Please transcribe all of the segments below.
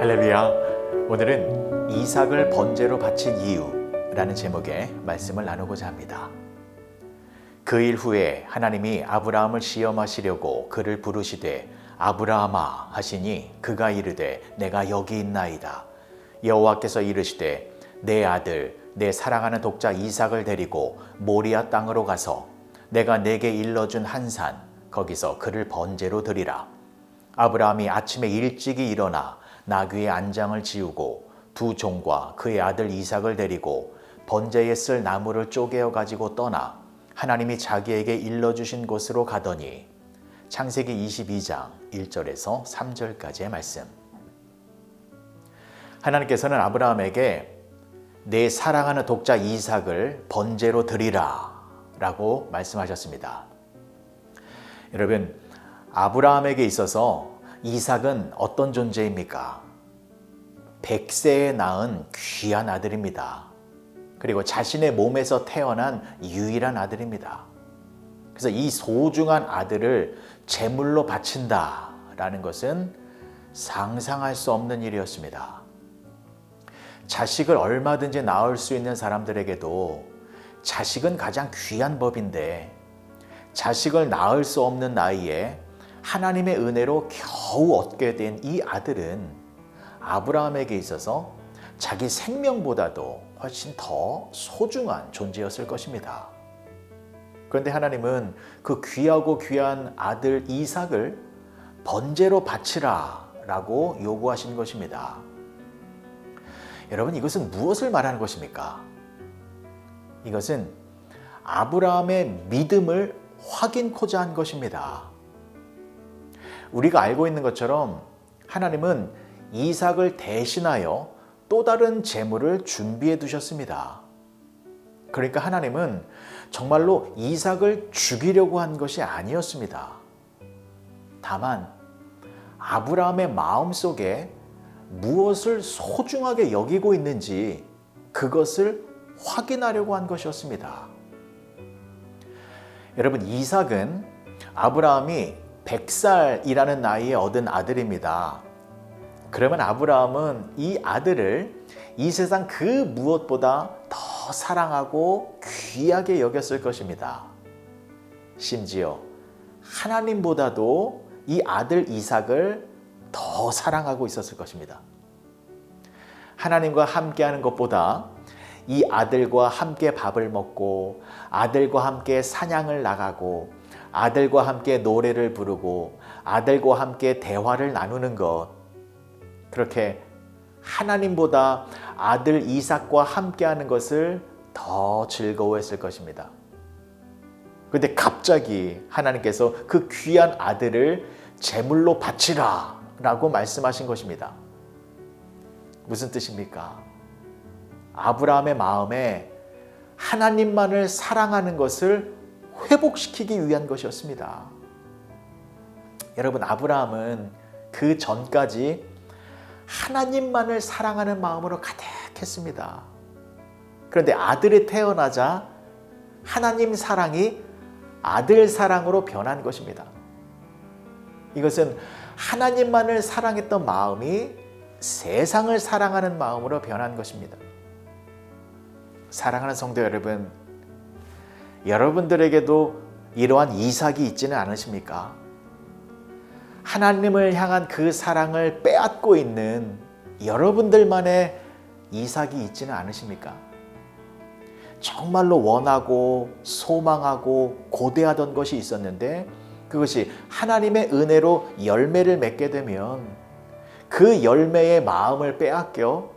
할렐루야. 오늘은 이삭을 번제로 바친 이유라는 제목의 말씀을 나누고자 합니다. 그 일 후에 하나님이 아브라함을 시험하시려고 그를 부르시되 아브라함아 하시니 그가 이르되 내가 여기 있나이다. 여호와께서 이르시되 내 아들 내 사랑하는 독자 이삭을 데리고 모리아 땅으로 가서 내가 내게 일러준 한 산 거기서 그를 번제로 드리라. 아브라함이 아침에 일찍이 일어나 나귀의 안장을 지우고 두 종과 그의 아들 이삭을 데리고 번제에 쓸 나무를 쪼개어 가지고 떠나 하나님이 자기에게 일러주신 곳으로 가더니 창세기 22장 1절에서 3절까지의 말씀. 하나님께서는 아브라함에게 내 사랑하는 독자 이삭을 번제로 드리라 라고 말씀하셨습니다. 여러분, 아브라함에게 있어서 이삭은 어떤 존재입니까? 100세에 낳은 귀한 아들입니다. 그리고 자신의 몸에서 태어난 유일한 아들입니다. 그래서 이 소중한 아들을 제물로 바친다라는 것은 상상할 수 없는 일이었습니다. 자식을 얼마든지 낳을 수 있는 사람들에게도 자식은 가장 귀한 법인데 자식을 낳을 수 없는 나이에 하나님의 은혜로 겨우 얻게 된 이 아들은 아브라함에게 있어서 자기 생명보다도 훨씬 더 소중한 존재였을 것입니다. 그런데 하나님은 그 귀하고 귀한 아들 이삭을 번제로 바치라 라고 요구하신 것입니다. 여러분, 이것은 무엇을 말하는 것입니까? 이것은 아브라함의 믿음을 확인코자 한 것입니다. 우리가 알고 있는 것처럼 하나님은 이삭을 대신하여 또 다른 제물을 준비해 두셨습니다. 그러니까 하나님은 정말로 이삭을 죽이려고 한 것이 아니었습니다. 다만 아브라함의 마음속에 무엇을 소중하게 여기고 있는지 그것을 확인하려고 한 것이었습니다. 여러분, 이삭은 아브라함이 100살이라는 나이에 얻은 아들입니다. 그러면 아브라함은 이 아들을 이 세상 그 무엇보다 더 사랑하고 귀하게 여겼을 것입니다. 심지어 하나님보다도 이 아들 이삭을 더 사랑하고 있었을 것입니다. 하나님과 함께하는 것보다 이 아들과 함께 밥을 먹고 아들과 함께 사냥을 나가고 아들과 함께 노래를 부르고 아들과 함께 대화를 나누는 것, 그렇게 하나님보다 아들 이삭과 함께하는 것을 더 즐거워했을 것입니다. 그런데 갑자기 하나님께서 그 귀한 아들을 제물로 바치라 라고 말씀하신 것입니다. 무슨 뜻입니까? 아브라함의 마음에 하나님만을 사랑하는 것을 회복시키기 위한 것이었습니다. 여러분, 아브라함은 그 전까지 하나님만을 사랑하는 마음으로 가득했습니다. 그런데 아들이 태어나자 하나님 사랑이 아들 사랑으로 변한 것입니다. 이것은 하나님만을 사랑했던 마음이 세상을 사랑하는 마음으로 변한 것입니다. 사랑하는 성도 여러분, 여러분들에게도 이러한 이삭이 있지는 않으십니까? 하나님을 향한 그 사랑을 빼앗고 있는 여러분들만의 이삭이 있지는 않으십니까? 정말로 원하고 소망하고 고대하던 것이 있었는데 그것이 하나님의 은혜로 열매를 맺게 되면 그 열매의 마음을 빼앗겨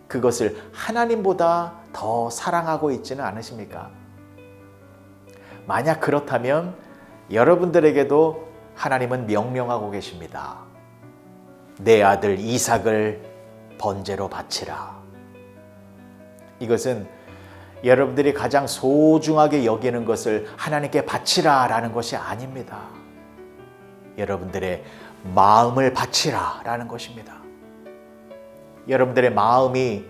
그것을 하나님보다 더 사랑하고 있지는 않으십니까? 만약 그렇다면 여러분들에게도 하나님은 명령하고 계십니다. 내 아들 이삭을 번제로 바치라. 이것은 여러분들이 가장 소중하게 여기는 것을 하나님께 바치라 라는 것이 아닙니다. 여러분들의 마음을 바치라 라는 것입니다. 여러분들의 마음이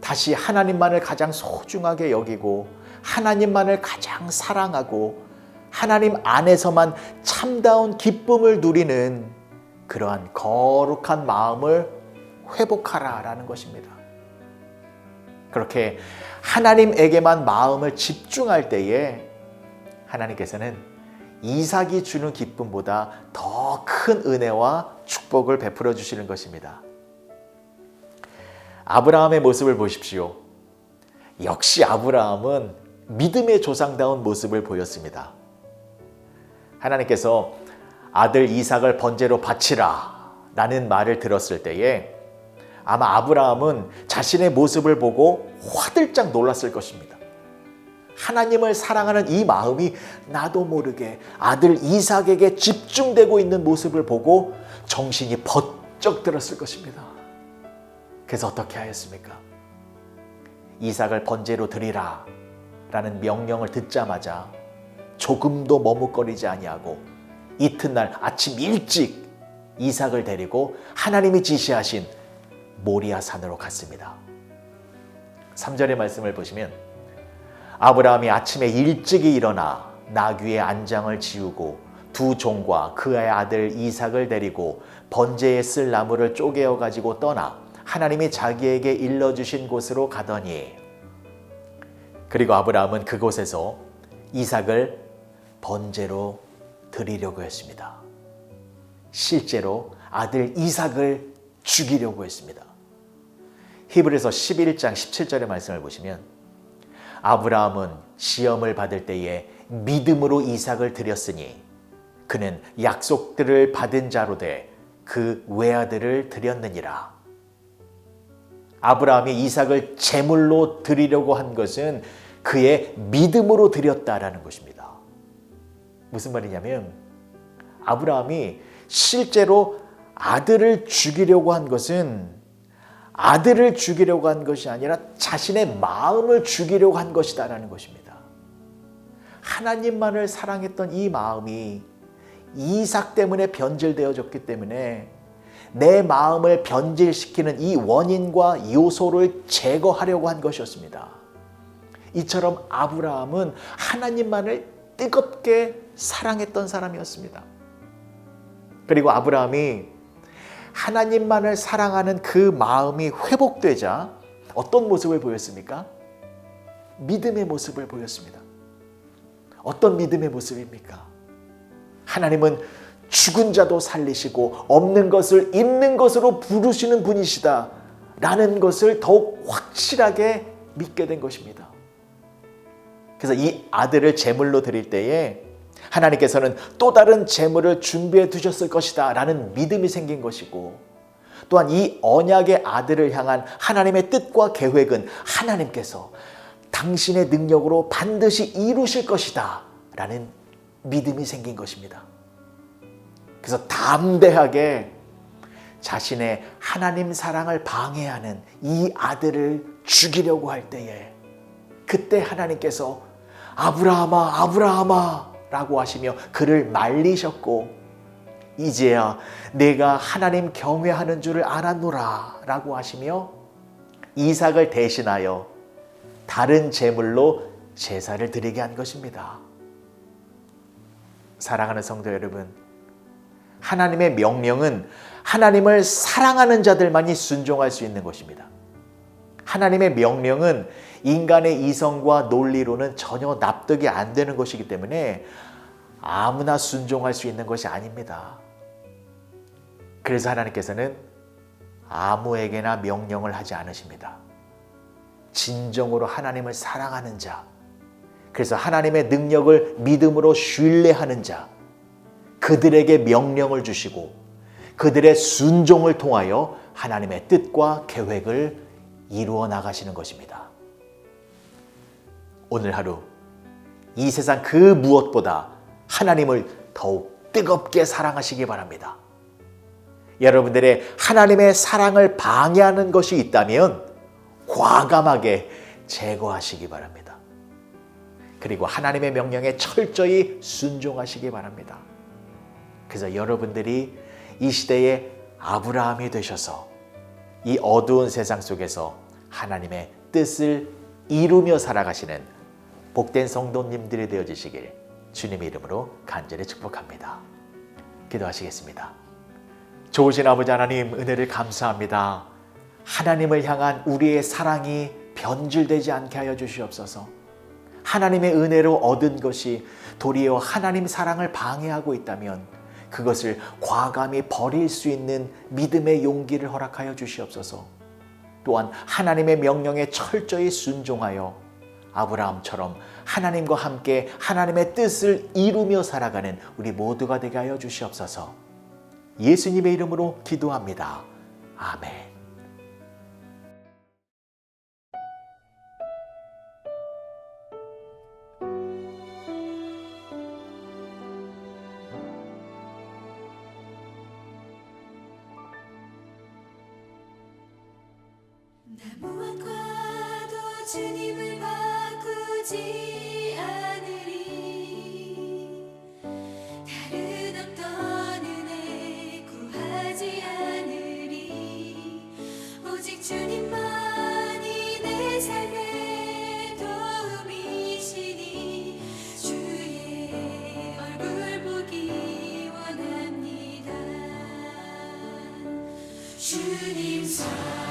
다시 하나님만을 가장 소중하게 여기고 하나님만을 가장 사랑하고 하나님 안에서만 참다운 기쁨을 누리는 그러한 거룩한 마음을 회복하라라는 것입니다. 그렇게 하나님에게만 마음을 집중할 때에 하나님께서는 이삭이 주는 기쁨보다 더 큰 은혜와 축복을 베풀어 주시는 것입니다. 아브라함의 모습을 보십시오. 역시 아브라함은 믿음의 조상다운 모습을 보였습니다. 하나님께서 아들 이삭을 번제로 바치라 라는 말을 들었을 때에 아마 아브라함은 자신의 모습을 보고 화들짝 놀랐을 것입니다. 하나님을 사랑하는 이 마음이 나도 모르게 아들 이삭에게 집중되고 있는 모습을 보고 정신이 번쩍 들었을 것입니다. 그래서 어떻게 하였습니까? 이삭을 번제로 드리라 라는 명령을 듣자마자 조금도 머뭇거리지 아니하고 이튿날 아침 일찍 이삭을 데리고 하나님이 지시하신 모리아 산으로 갔습니다. 3절의 말씀을 보시면 아브라함이 아침에 일찍이 일어나 나귀의 안장을 지우고 두 종과 그의 아들 이삭을 데리고 번제에 쓸 나무를 쪼개어 가지고 떠나 하나님이 자기에게 일러주신 곳으로 가더니 그리고 아브라함은 그곳에서 이삭을 번제로 드리려고 했습니다. 실제로 아들 이삭을 죽이려고 했습니다. 히브리서 11장 17절의 말씀을 보시면 아브라함은 시험을 받을 때에 믿음으로 이삭을 드렸으니 그는 약속들을 받은 자로 돼 그 외아들을 드렸느니라. 아브라함이 이삭을 제물로 드리려고 한 것은 그의 믿음으로 드렸다라는 것입니다. 무슨 말이냐면 아브라함이 실제로 아들을 죽이려고 한 것은 아들을 죽이려고 한 것이 아니라 자신의 마음을 죽이려고 한 것이다라는 것입니다. 하나님만을 사랑했던 이 마음이 이삭 때문에 변질되어졌기 때문에 내 마음을 변질시키는 이 원인과 요소를 제거하려고 한 것이었습니다. 이처럼 아브라함은 하나님만을 뜨겁게 사랑했던 사람이었습니다. 그리고 아브라함이 하나님만을 사랑하는 그 마음이 회복되자 어떤 모습을 보였습니까? 믿음의 모습을 보였습니다. 어떤 믿음의 모습입니까? 하나님은 죽은 자도 살리시고 없는 것을 있는 것으로 부르시는 분이시다 라는 것을 더욱 확실하게 믿게 된 것입니다. 그래서 이 아들을 제물로 드릴 때에 하나님께서는 또 다른 제물을 준비해 두셨을 것이다 라는 믿음이 생긴 것이고 또한 이 언약의 아들을 향한 하나님의 뜻과 계획은 하나님께서 당신의 능력으로 반드시 이루실 것이다 라는 믿음이 생긴 것입니다. 그래서 담대하게 자신의 하나님 사랑을 방해하는 이 아들을 죽이려고 할 때에 그때 하나님께서 아브라함아 아브라함아 라고 하시며 그를 말리셨고 이제야 내가 하나님 경외하는 줄을 알았노라 라고 하시며 이삭을 대신하여 다른 제물로 제사를 드리게 한 것입니다. 사랑하는 성도 여러분, 하나님의 명령은 하나님을 사랑하는 자들만이 순종할 수 있는 것입니다. 하나님의 명령은 인간의 이성과 논리로는 전혀 납득이 안 되는 것이기 때문에 아무나 순종할 수 있는 것이 아닙니다. 그래서 하나님께서는 아무에게나 명령을 하지 않으십니다. 진정으로 하나님을 사랑하는 자, 그래서 하나님의 능력을 믿음으로 신뢰하는 자, 그들에게 명령을 주시고 그들의 순종을 통하여 하나님의 뜻과 계획을 이루어 나가시는 것입니다. 오늘 하루 이 세상 그 무엇보다 하나님을 더욱 뜨겁게 사랑하시기 바랍니다. 여러분들의 하나님의 사랑을 방해하는 것이 있다면 과감하게 제거하시기 바랍니다. 그리고 하나님의 명령에 철저히 순종하시기 바랍니다. 그래서 여러분들이 이 시대의 아브라함이 되셔서 이 어두운 세상 속에서 하나님의 뜻을 이루며 살아가시는 복된 성도님들이 되어주시길 주님의 이름으로 간절히 축복합니다. 기도하시겠습니다. 좋으신 아버지 하나님, 은혜를 감사합니다. 하나님을 향한 우리의 사랑이 변질되지 않게 하여 주시옵소서. 하나님의 은혜로 얻은 것이 도리어 하나님 사랑을 방해하고 있다면 그것을 과감히 버릴 수 있는 믿음의 용기를 허락하여 주시옵소서. 또한 하나님의 명령에 철저히 순종하여 아브라함처럼 하나님과 함께 하나님의 뜻을 이루며 살아가는 우리 모두가 되게 하여 주시옵소서. 예수님의 이름으로 기도합니다. 아멘. 나 무엇과도 주님을 바꾸지 않으리. 다른 어떤 은혜 구하지 않으리. 오직 주님만이 내 삶의 도움이시니 주의 얼굴 보기 원합니다. 주님 사랑